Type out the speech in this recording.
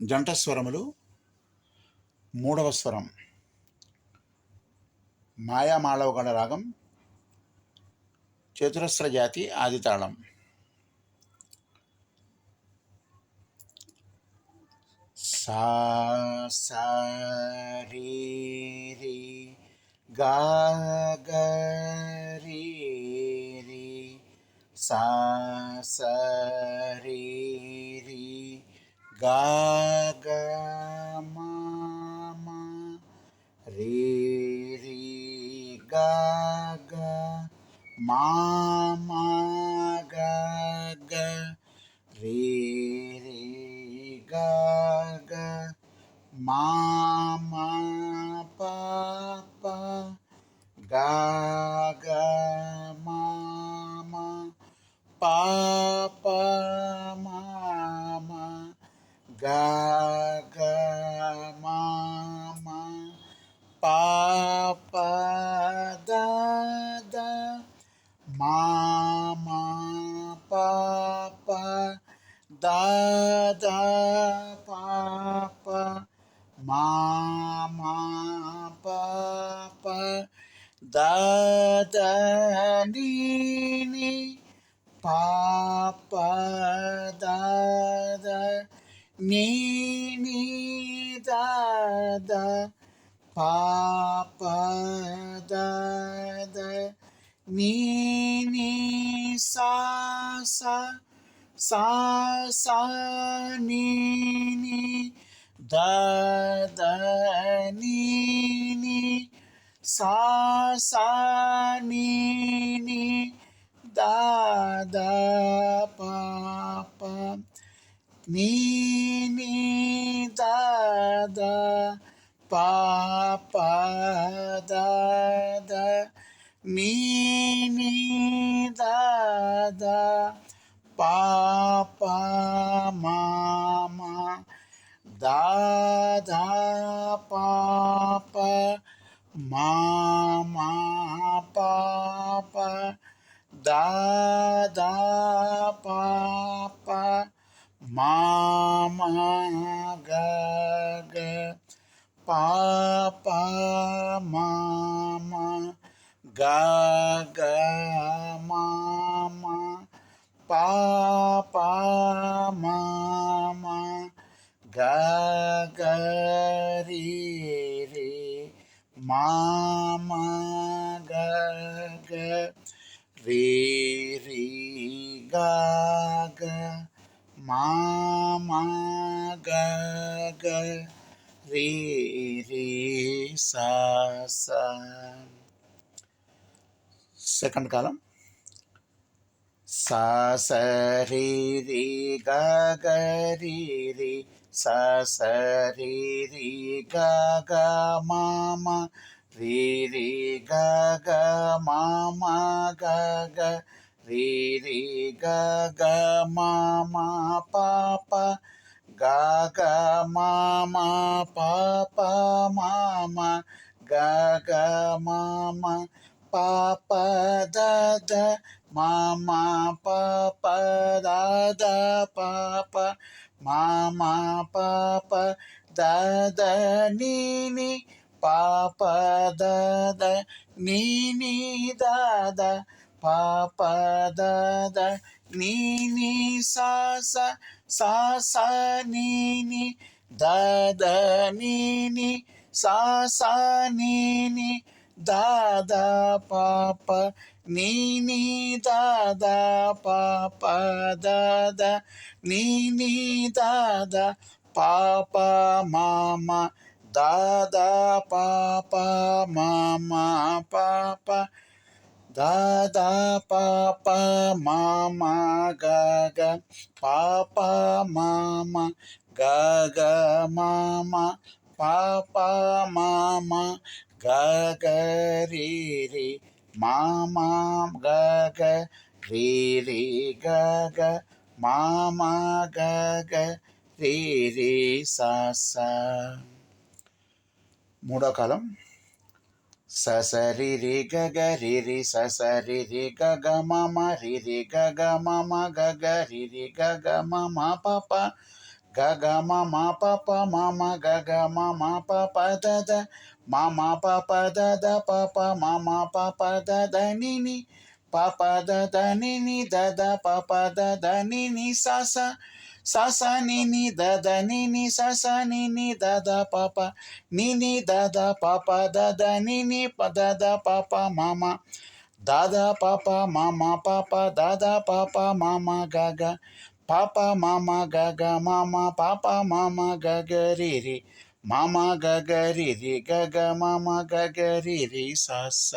జంట స్వరములు. మూడవ స్వరం మాయామాళవగణ రాగం, చతురస్ర జాతి, ఆదితాళం. సా సా రీ రీ గా గా రీ రీ సా సా రీ రీ గా గా మా మా రీ రీ గా గా మా మా గా గా రీ రీ గా గా మా మా పా పా గా గా మా మా పా పా మా మా గా గా మా మా పా పా దా దా మా మా పా పా దా దా పా పా మా మా పా పా దా దా నీ నీ పా పా దా దా నీ నీ దా దా పా పా దా దా నీ నీ సా సా సా సా నీ నీ దా దా నీ నీ సా సా నీ నీ దా దా పా పా నీ నీ దా దా పా పా దా దా నీ నీ దా దా పా పా మా మా దా దా పా పా మా మా పా పా దా దా పా పా మా మా గా గా పా పా మా మా గా గా మా మా పా పా మా మా గా గా రీ రీ మా మా గా గా రీ రీ గా గా మా మా గా గా రీ రీ సా సా. సెకండ్ కాలం సా స రీ రీ గా గా రీ రీ సా స రీ రీ గా గా మా మా రీ రీ గా గా మా మా గా గా రీ రీ గా గా మా మా పా పా గా గా మా మా పా పా మా మా గా గా మా మా పా పా దా దా మా మా పా పా దా దా పా పా మా మా పా పా దా దా నీ నీ పా పా దా దా నీ నీ దా దా పా పా దా దా నీ నీ సా సా సా సా నీ నీ దా దా నీ నీ సా సా నీ నీ దా దా పా పా నీ నీ దా దా పా పా దా దా నీ నీ దా దా పా పా మా మా దా దా పా పా మా మా పా పా దా దా పా పా మా మా గా గా పా పా మా మా గా గా మా మా పా పా మా మా గా గా రీ రీ మా మా గా గా రీ రీ గా గా మా మా గా గా రీ రీ సా సా. మూడో కాలం స స రి రి గ గ రి రి స స రి రి గ గ మ మ రి రి గ గ మ మ గ గ రి రి గ గ మ మ ప ప గగ మమ పప మమ గగ మమ పప దద మమ పప దద పప మమ పప దద నిని పప దద నిని దద పప దద నిని సస సస నిని దద నిని సస నిని దద పప నిని దద పప దద నిని దద పప మమ దద పప మమ పప దద పప మమ గగ పప మమ గగ మమ పప మమ గగరిరి మమ గగరిరి గగ మమ గగరిరి సస